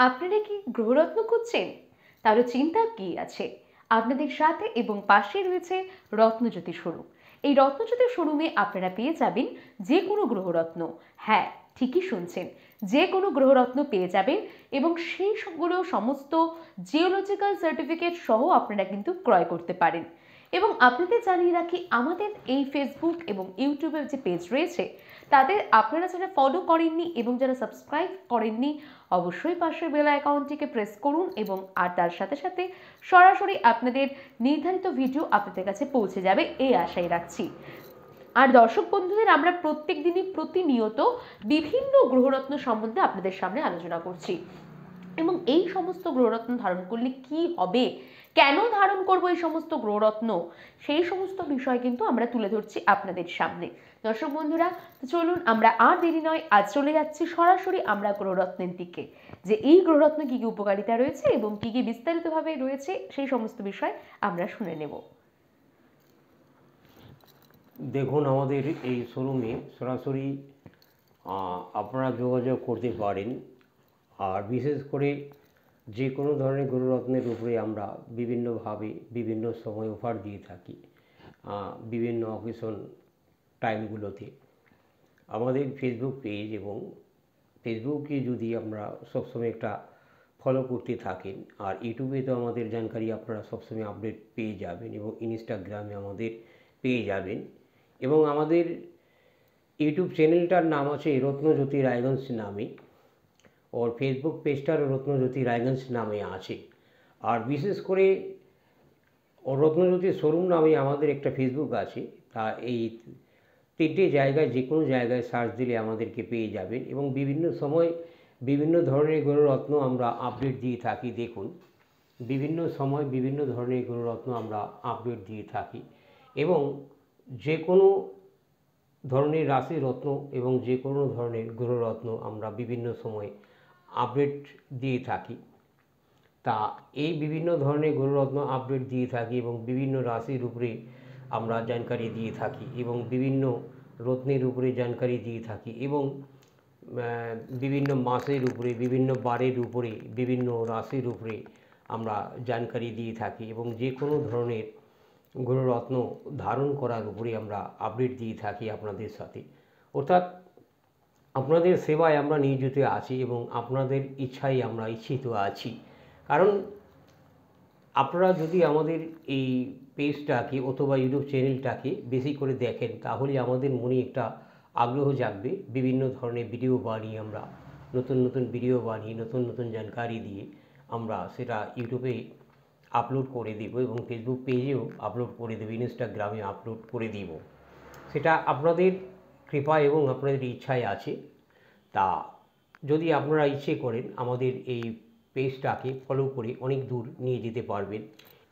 আপনারা কি গ্রহরত্ন খুঁজছেন? তাহলে চিন্তার কি আছে? আপনাদের সাথে এবং পাশে রয়েছে রত্নজ্যোতি শোরুম। এই রত্নজ্যোতি শোরুমে আপনারা পেয়ে যাবেন যে কোনো গ্রহরত্ন। হ্যাঁ, ঠিকই শুনছেন, যে কোনো গ্রহরত্ন পেয়ে যাবেন এবং সেইগুলো সমস্ত জিওলজিক্যাল সার্টিফিকেট সহ আপনারা কিন্তু ক্রয় করতে পারেন। এবং আপনাদের জানিয়ে রাখি, আমাদের এই ফেসবুক এবং ইউটিউবের যে পেজ রয়েছে তাদের আপনারা যারা ফলো করেননি এবং যারা সাবস্ক্রাইব করেননি, অবশ্যই পাশের বেল আইকনটিকে প্রেস করুন এবং আর তার সাথে সাথে সরাসরি আপনাদের নির্ধারিত ভিডিও আপনাদের কাছে পৌঁছে যাবে এই আশাই রাখছি। আর দর্শক বন্ধুদের, আমরা প্রত্যেক দিনই প্রতিনিয়ত বিভিন্ন গ্রহরত্ন সম্বন্ধে আপনাদের সামনে আলোচনা করছি এবং এই সমস্ত গ্রহরত্ন ধারণ করলে কি হবে, কেন ধারণ করব এই সমস্ত গ্রহরত্ন, সেই সমস্ত বিষয় কিন্তু আমরা তুলে ধরছি আপনাদের সামনে। দর্শক বন্ধুরা, তো চলুন আমরা আর দেরি নয়, আজ চলে যাচ্ছি সরাসরি আমরা গ্রহরত্নের দিকে, যে এই গ্রহরত্ন কি কি উপকারিতা রয়েছে এবং কি কি বিস্তারিতভাবে রয়েছে সেই সমস্ত বিষয় আমরা শুনে নেব। দেখুন, আমাদের এই শোরুমে সরাসরি আপনারা যোগাযোগ করতে পারেন। আর বিশেষ করে যে কোনো ধরনের গরুরত্নের উপরে আমরা বিভিন্নভাবে বিভিন্ন সময় অফার দিয়ে থাকি বিভিন্ন অকেশন টাইমগুলোতে। আমাদের ফেসবুক পেজ এবং ফেসবুকে যদি আমরা সবসময় একটা ফলো করতে থাকেন, আর ইউটিউবে তো আমাদের জানকারি আপনারা সবসময় আপডেট পেয়ে যাবেন এবং ইনস্টাগ্রামে আমাদের পেয়ে যাবেন। এবং আমাদের ইউটিউব চ্যানেলটার নাম আছে রত্নজ্যোতি রায়গঞ্জ নামে, और ফেসবুক পেজটার রত্নজ্যোতি রায়গঞ্জ নামে আছে। আর বিশেষ করে রত্নজ্যোতি শোরুম নামে আমাদের একটা ফেসবুক আছে। তা এই তিনটে জায়গায় যে কোনো জায়গায় সার্চ দিলে আমাদেরকে পেয়ে যাবেন এবং বিভিন্ন সময় বিভিন্ন ধরনের গরুরত্ন আমরা আপডেট দিয়ে থাকি। দেখুন, বিভিন্ন সময় বিভিন্ন ধরনের গরুরত্ন আমরা আপডেট দিয়ে থাকি এবং যে কোনো ধরনের রাশি রত্ন এবং যে কোনো ধরনের গ্রহরত্ন আমরা বিভিন্ন সময় আপডেট দিয়ে থাকি। তা এই বিভিন্ন ধরনের গ্রহরত্ন আপডেট দিয়ে থাকি এবং বিভিন্ন রাশির উপরে আমরা জানকারি দিয়ে থাকি এবং বিভিন্ন রত্নের উপরে জানকারি দিয়ে থাকি এবং বিভিন্ন মাসের উপরে, বিভিন্ন বারের উপরে, বিভিন্ন রাশির উপরে আমরা জানকারি দিয়ে থাকি এবং যে কোনো ধরনের গ্রহরত্ন ধারণ করার উপরে আমরা আপডেট দিয়ে থাকি আপনাদের সাথে। অর্থাৎ আপনাদের সেবায় আমরা নিয়োজিত আছি এবং আপনাদের ইচ্ছায় আমরা ইচ্ছিত আছি। কারণ আপনারা যদি আমাদের এই পেজটাকে অথবা ইউটিউব চ্যানেলটাকে বেশি করে দেখেন, তাহলে আমাদের মনে একটা আগ্রহ জাগবে বিভিন্ন ধরনের ভিডিও বানিয়ে, আমরা নতুন নতুন ভিডিও বানিয়ে নতুন নতুন জানকারি দিয়ে আমরা সেটা ইউটিউবে আপলোড করে দেব এবং ফেসবুক পেজেও আপলোড করে দেব, ইনস্টাগ্রামে আপলোড করে দিব। সেটা আপনাদের কৃপা এবং আপনাদের ইচ্ছায় আছে। তা যদি আপনারা ইচ্ছে করেন আমাদের এই পেজটাকে ফলো করে অনেক দূর নিয়ে যেতে পারবেন।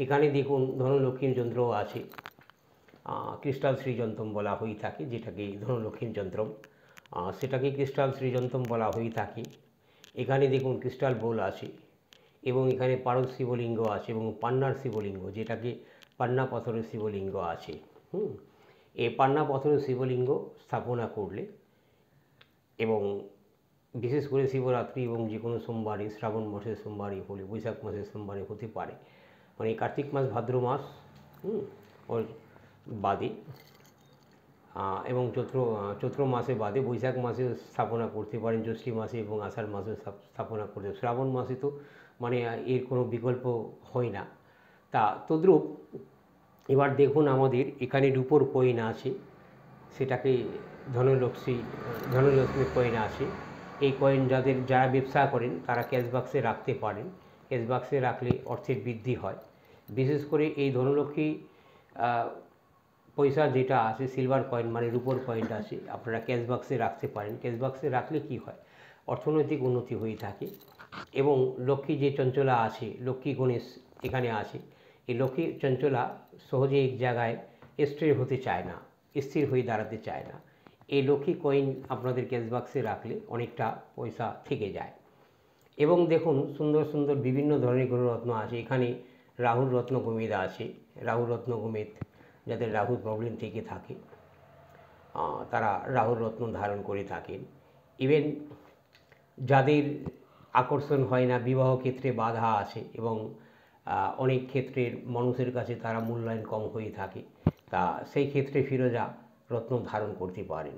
এখানে দেখুন ধনলক্ষ্মীর যন্ত্রও আছে, ক্রিস্টাল শ্রীযন্ত্রম বলা হয়ে থাকে, যেটাকে ধনলক্ষ্মীর যন্ত্রম, সেটাকে ক্রিস্টাল শ্রীযন্ত্রম বলা হয়ে থাকে। এখানে দেখুন ক্রিস্টাল বোল আছে এবং এখানে পারদ শিবলিঙ্গ আছে এবং পান্নার শিবলিঙ্গ, যেটাকে পান্না পাথরের শিবলিঙ্গ আছে। এই পান্না পাথরের শিবলিঙ্গ স্থাপনা করলে এবং বিশেষ করে শিবরাত্রি এবং যে কোনো সোমবারে, শ্রাবণ মাসের সোমবারে হলে, বৈশাখ মাসের সোমবারে হতে পারে, মানে কার্তিক মাস, ভাদ্র মাস ওর বাদে এবং চৈত্র মাসে বাদে বৈশাখ মাসে স্থাপনা করতে পারেন, জ্যৈষ্ঠী মাসে এবং আষাঢ় মাসে স্থাপনা করতে, শ্রাবণ মাসে তো মানে এর কোনো বিকল্প হয় না। তা তদ্রূপ এবার দেখুন আমাদের এখানে রূপোর কয়েন আছে, সেটাকে ধনলক্ষ্মী কয়েন আছে। এই কয়েন যারা ব্যবসা করেন তারা ক্যাশ বাক্সে রাখতে পারেন। ক্যাশ বাক্সে রাখলে অর্থের বৃদ্ধি হয়। বিশেষ করে এই ধনলক্ষ্মী পয়সা যেটা আছে, সিলভার কয়েন মানে রূপোর কয়েনটা আছে, আপনারা ক্যাশ বাক্সে রাখতে পারেন। ক্যাশ বাক্সে রাখলে কি হয়, অর্থনৈতিক উন্নতি হয়ে থাকে এবং লক্ষ্মী যে চঞ্চলা আছে, লক্ষ্মী গণেশ এখানে আছে, এই লক্ষ্মী চঞ্চলা সহজে এক জায়গায় স্থির হতে চায় না, স্থির হয়ে দাঁড়াতে চায় না। এই লক্ষ্মী কয়েন আপনাদের ক্যাশ বাক্সে রাখলে অনেকটা পয়সা থেকে যায়। এবং দেখুন সুন্দর সুন্দর বিভিন্ন ধরনের গ্রহরত্ন আছে। এখানে রাহুর রত্ন গোমেদ আছে, রাহুর রত্ন গোমেদ, যাদের রাহুর প্রবলেম থেকে থাকে তারা রাহুর রত্ন ধারণ করে থাকেন। ইভেন যাদের আকর্ষণ হয় না, বিবাহ ক্ষেত্রে বাধা আছে এবং অনেক ক্ষেত্রের মানুষের কাছে তারা মূল্যায়ন কম হয়ে থাকে। তা সেই ক্ষেত্রে ফিরোজা রত্ন ধারণ করতে পারেন।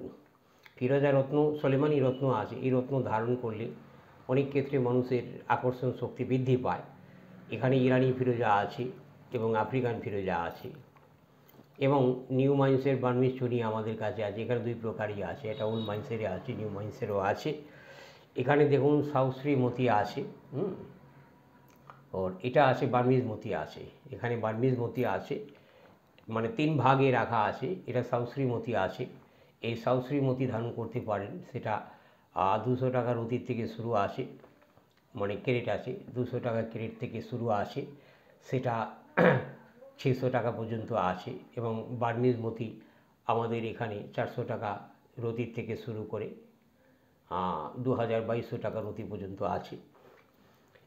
ফিরোজা রত্ন, সলেমানি রত্ন আছে, এই রত্ন ধারণ করলে অনেক ক্ষেত্রে মানুষের আকর্ষণ শক্তি বৃদ্ধি পায়। এখানে ইরানি ফিরোজা আছে এবং আফ্রিকান ফিরোজা আছে এবং নিউ মাইন্সের বার্মিজ চুনি আমাদের কাছে আছে। এখানে দুই প্রকারই আছে, এটা ওল্ড মাইন্সেরও আছে, নিউ মাইন্সেরও আছে। এখানে দেখুন সাউশ্রী মতি আছে, ওর এটা আছে বার্মিজ মতি আছে। এখানে বার্মিজ মতি আছে, মানে 3 ভাগে রাখা আছে। এটা সাউশ্রী মতি আছে। এই সাউশ্রী মতি ধারণ করতে পারেন। সেটা 200 টাকার অতীত থেকে শুরু আছে, মানে ক্যারেট আছে 200 টাকা ক্যারেট থেকে শুরু আছে, সেটা 600 টাকা পর্যন্ত আছে। এবং বার্মিজ মতি আমাদের এখানে 400 টাকা রতির থেকে শুরু করে 2200 টাকা রতি পর্যন্ত আছে।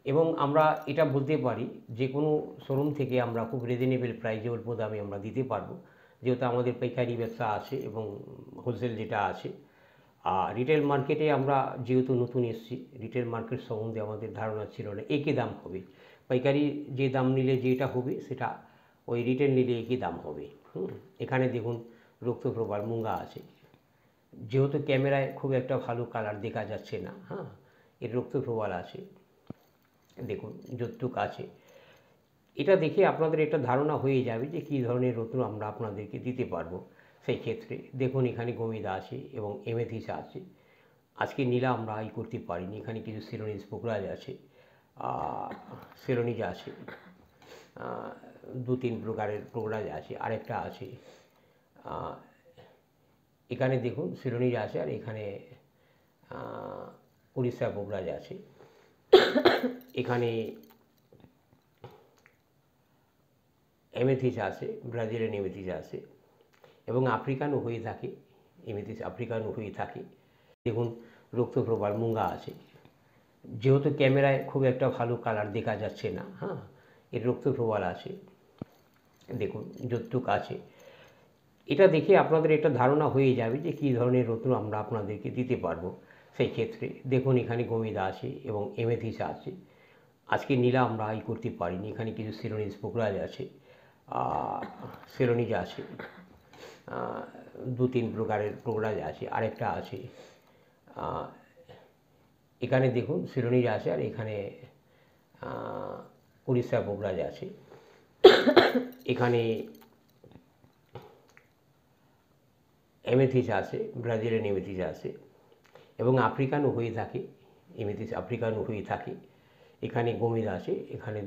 এবং আমরা এটা বলতে পারি যে কোনো শোরুম থেকে আমরা খুব রিজনেবল প্রাইসে অল্প দামে আমরা দিতে পারবো, যেহেতু আমাদের পাইকারি ব্যবসা আছে এবং হোলসেল যেটা আছে। রিটেল মার্কেটে আমরা যেহেতু নতুন এসেছি, রিটেল মার্কেট সম্বন্ধে আমাদের ধারণা ছিল না। একই দাম হবে, পাইকারি যে দাম নিলে যেটা হবে সেটা ওই রিটেল নিলে একই দাম হবে। এখানে দেখুন রক্তপ্রবাল মুঙ্গা আছে, যেহেতু ক্যামেরায় খুব একটা ভালো কালার দেখা যাচ্ছে না, এর রক্তপ্রবাল আছে, দেখুন যতটুক আছে। এটা দেখে আপনাদের একটা ধারণা হয়ে যাবে যে কী ধরনের রত্ন আমরা আপনাদেরকে দিতে পারবো। সেই ক্ষেত্রে দেখুন এখানে গমিদা আছে এবং এমেথিস আছে। আজকে নীলা আমরা করতে পারিনি। এখানে কিছু সিলোনিজ পোকরাজ আছে, সিলোনিজ আছে, 2-3 প্রকারের পোকরাজ আছে। আরেকটা আছে, এখানে দেখুন সিলোনিজ আছে, আর এখানে উড়িষ্যা পোকরাজ আছে। এখানে এমেথিস আছে, ব্রাজিলিয়ান এমেথিস আছে এবং আফ্রিকানও হয়ে থাকে। এমেথিস আফ্রিকানও হয়ে থাকে। দেখুন রক্তপ্রবাল মুঙ্গা আছে, যেহেতু ক্যামেরায় খুব একটা ভালো কালার দেখা যাচ্ছে না, এর রক্তপ্রবাল আছে, দেখুন যতটুক আছে। এটা দেখে আপনাদের একটা ধারণা হয়ে যাবে যে কী ধরনের রত্ন আমরা আপনাদেরকে দিতে পারবো। সেই ক্ষেত্রে দেখুন এখানে গমিদা আছে এবং এমেথিস আছে। আজকে নীলা আমরা করতে পারিনি। এখানে কিছু সিলোনিজ পোকরাজ আছে, সিলোনিজ আছে, 2-3 প্রকারের পোকরাজ আছে। আরেকটা আছে, এখানে দেখুন সিলোনিজ আছে, আর এখানে উড়িষ্যা পোকরাজ আছে। এখানে এমেথিস আছে, ব্রাজিলিয়ান এমেথিস আছে এবং আফ্রিকানও হয়ে থাকে। এমেথিস আফ্রিকানও হয়ে থাকে। এখানে গমিদা আছে, এখানে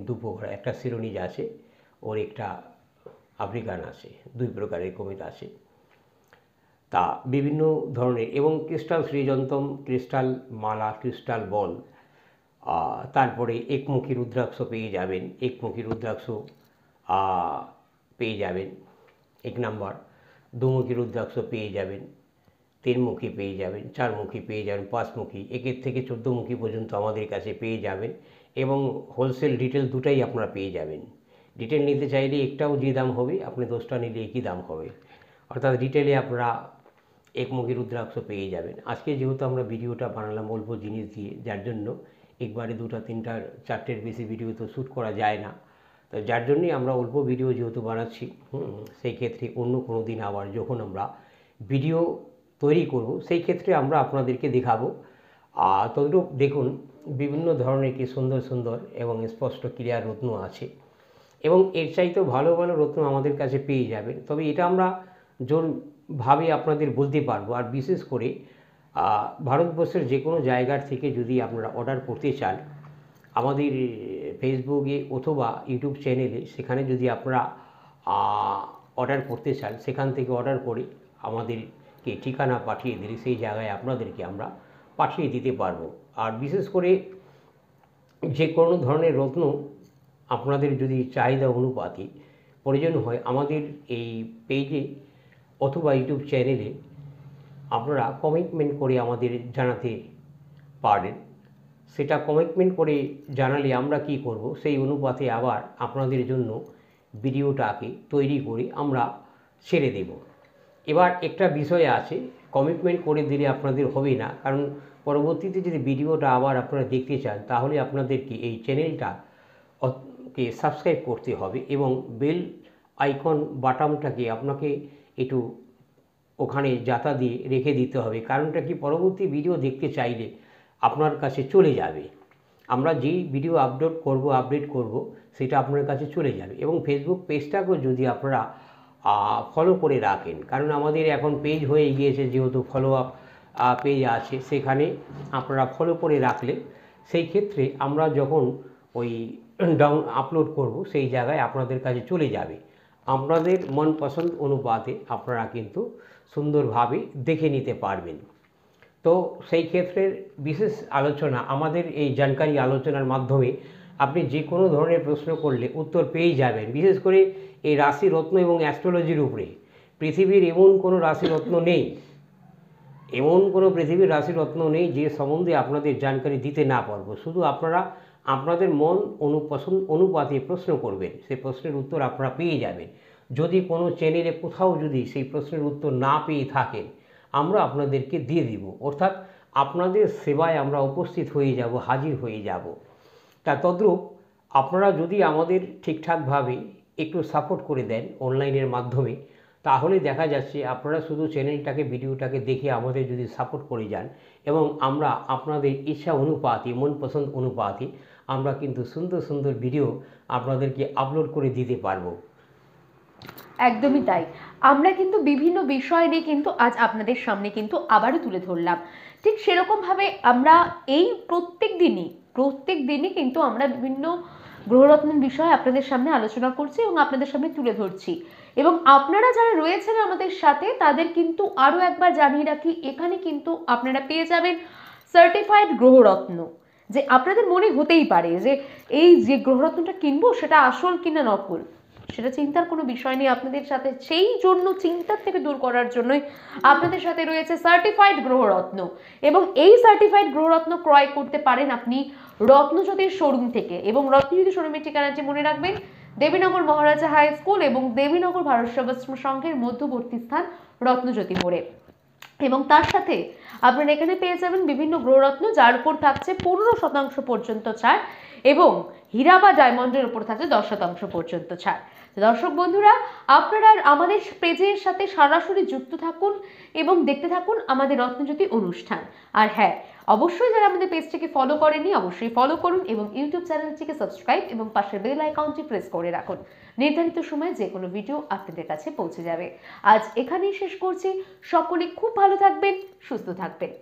2 প্রকার, একটা সিলোনিজ আছে, ওর একটা আফ্রিকান আছে, 2 প্রকারের গমিদা আছে। তা বিভিন্ন ধরনের এবং ক্রিস্টাল শ্রীযন্তম, ক্রিস্টাল মালা, ক্রিস্টাল বল, তারপরে একমুখী রুদ্রাক্ষ পেয়ে যাবেন। একমুখী রুদ্রাক্ষ পেয়ে যাবেন 1 নাম্বার। 2মুখী রুদ্রাক্ষ পেয়ে যাবেন, 3মুখী পেয়ে যাবেন, 4মুখী পেয়ে যাবেন, 5মুখী, 1 থেকে 14মুখী পর্যন্ত আমাদের কাছে পেয়ে যাবেন। এবং হোলসেল রিটেল দুটাই আপনারা পেয়ে যাবেন। রিটেল নিতে চাইলে একটাও যে দাম হবে, আপনি 10টা নিলে একই দাম হবে। অর্থাৎ রিটেলে আপনারা একমুখী রুদ্রাক্ষ পেয়ে যাবেন। আজকে যেহেতু আমরা ভিডিওটা বানালাম অল্প জিনিস দিয়ে, যার জন্য একবারে 2টা 3টার 4টের বেশি ভিডিও তো শ্যুট করা যায় না। তো যার জন্যই আমরা অল্প ভিডিও যেহেতু বানাচ্ছি, সেই ক্ষেত্রে অন্য কোনো দিন আবার যখন আমরা ভিডিও তৈরি করব সেই ক্ষেত্রে আমরা আপনাদেরকে দেখাবো। তদ্রূপ দেখুন বিভিন্ন ধরনের কি সুন্দর সুন্দর এবং স্পষ্ট ক্লিয়ার রত্ন আছে এবং এর চাইতেও ভালো ভালো রত্ন আমাদের কাছে পেয়ে যাবেন। তবে এটা আমরা জোরভাবে আপনাদের বলতে পারবো। আর বিশেষ করে ভারতবর্ষের যে কোনো জায়গার থেকে যদি আপনারা অর্ডার করতে চান, আমাদের ফেসবুকে অথবা ইউটিউব চ্যানেলে, সেখানে যদি আপনারা অর্ডার করতে চান, সেখান থেকে অর্ডার করে আমাদেরকে ঠিকানা পাঠিয়ে দিলে সেই জায়গায় আপনাদেরকে আমরা পাঠিয়ে দিতে পারবো। আর বিশেষ করে যে কোনো ধরনের রত্ন আপনাদের যদি চাহিদা অনুপাতে প্রয়োজন হয়, আমাদের এই পেজে অথবা ইউটিউব চ্যানেলে আপনারা কমিটমেন্ট করে আমাদের জানাতে পারেন। সেটা কমিটমেন্ট করে জানালে আমরা কি করব, সেই অনুপাতে আবার আপনাদের জন্য ভিডিওটাকে তৈরি করে আমরা ছেড়ে দেব। এবার একটা বিষয় আছে, কমিটমেন্ট করে দিলে আপনাদের হবে না, কারণ পরবর্তীতে যদি ভিডিওটা আবার আপনারা দেখতে চান তাহলে আপনাদেরকে এই চ্যানেলটা কে সাবস্ক্রাইব করতে হবে এবং বেল আইকন বাটনটাকে আপনাকে একটু ওখানে যাতা দিয়ে রেখে দিতে হবে। কারণটা কি, পরবর্তী ভিডিও দেখতে চাইলে আপনার কাছে চলে যাবে। আমরা যেই ভিডিও আপডেট করব সেটা আপনার কাছে চলে যাবে। এবং ফেসবুক পেজটাকেও যদি আপনারা ফলো করে রাখেন, কারণ আমাদের এখন পেজ হয়ে গিয়েছে, যেহেতু ফলো আপ পেজ আছে, সেখানে আপনারা ফলো করে রাখলে সেই ক্ষেত্রে আমরা যখন ওই আপলোড করব সেই জায়গায় আপনাদের কাছে চলে যাবে। আপনাদের মন পছন্দ অনুপাতে আপনারা কিন্তু সুন্দরভাবে দেখে নিতে পারবেন। তো সেই ক্ষেত্রে বিশেষ আলোচনা, আমাদের এই জানকারি আলোচনার মাধ্যমে আপনি যে কোনো ধরনের প্রশ্ন করলে উত্তর পেয়ে যাবেন। বিশেষ করে এই রাশি রত্ন এবং অ্যাস্ট্রোলজির উপরে পৃথিবীর এমন কোনো রাশি রত্ন নেই, এমন কোনো পৃথিবীর রাশি রত্ন নেই যে সম্বন্ধে আপনাদের জানকারি দিতে না পারবো। শুধু আপনারা আপনাদের মন পছন্দ অনুপাতে প্রশ্ন করবেন, সেই প্রশ্নের উত্তর আপনারা পেয়ে যাবেন। যদি কোনো চ্যানেলে কোথাও যদি সেই প্রশ্নের উত্তর না পেয়ে থাকেন, আমরা আপনাদেরকে দিয়ে দিব, অর্থাৎ আপনাদের সেবায় আমরা উপস্থিত হয়ে যাব, হাজির হয়ে যাব। তা তদ্রূপ আপনারা যদি আমাদের ঠিকঠাকভাবে একটু সাপোর্ট করে দেন অনলাইনের মাধ্যমে, তাহলে দেখা যাচ্ছে আপনারা শুধু চ্যানেলটাকে ভিডিওটাকে দেখে আমাদের যদি সাপোর্ট করে যান এবং আমরা আপনাদের ইচ্ছা অনুপাতে মন পছন্দ অনুপাতে আমরা কিন্তু সুন্দর সুন্দর ভিডিও আপনাদেরকে আপলোড করে দিতে পারবো। একদমই তাই। আমরা কিন্তু বিভিন্ন বিষয় নিয়ে কিন্তু আজ আপনাদের সামনে কিন্তু আবারও তুলে ধরলাম। ঠিক সেরকমভাবে আমরা এই প্রত্যেক দিনই কিন্তু আমরা বিভিন্ন গ্রহরত্নের বিষয়ে আপনাদের সামনে আলোচনা করছি এবং আপনাদের সামনে তুলে ধরছি। এবং আপনারা যারা রয়েছেন আমাদের সাথে তাদের কিন্তু আরও একবার জানিয়ে রাখি, এখানে কিন্তু আপনারা পেয়ে যাবেন সার্টিফাইড গ্রহরত্ন। যে আপনাদের মনে হতেই পারে যে এই যে গ্রহরত্নটা কিনবো সেটা আসল কিনা নকল, সেটা চিন্তার কোনো বিষয় নেই আপনাদের সাথে। সেই জন্য চিন্তার থেকে দূর করার জন্যই আপনাদের সাথে রয়েছে সার্টিফাইড গ্রহরত্ন। এবং এই সার্টিফাইড গ্রহরত্ন ক্রয় করতে পারেন আপনি রত্নজ্যোতির শোরুম থেকে। এবং রত্নজ্যোতি শোরুমের ঠিকানাটি মনে রাখবেন, দেবীনগর মহারাজা হাই স্কুল এবং দেবীনগর ভারত সেবাশ্রম সংঘের মধ্যবর্তী স্থান রত্নজ্যোতি মোড়ে। এবং তার সাথে আপনারা এখানে পেয়ে যাবেন বিভিন্ন গ্রহরত্ন, যার উপর থাকছে 15% পর্যন্ত ছাড় এবং হীরা বা ডায়মন্ডের উপর থাকছে 10% পর্যন্ত ছাড়। দর্শক বন্ধুরা, আপনারা আমাদের পেজের সাথে সরাসরি যুক্ত থাকুন এবং দেখতে থাকুন আমাদের রত্নজ্যোতি অনুষ্ঠান। আর হ্যাঁ, অবশ্যই যারা আমাদের পেজটিকে ফলো করেননি অবশ্যই ফলো করুন এবং ইউটিউব চ্যানেলটিকে সাবস্ক্রাইব এবং পাশের বেল আইকনটি প্রেস করে রাখুন। নির্ধারিত সময়ে যে কোনো ভিডিও আপনাদের কাছে পৌঁছে যাবে। আজ এখানেই শেষ করছি। সকলে খুব ভালো থাকবেন, সুস্থ থাকবেন।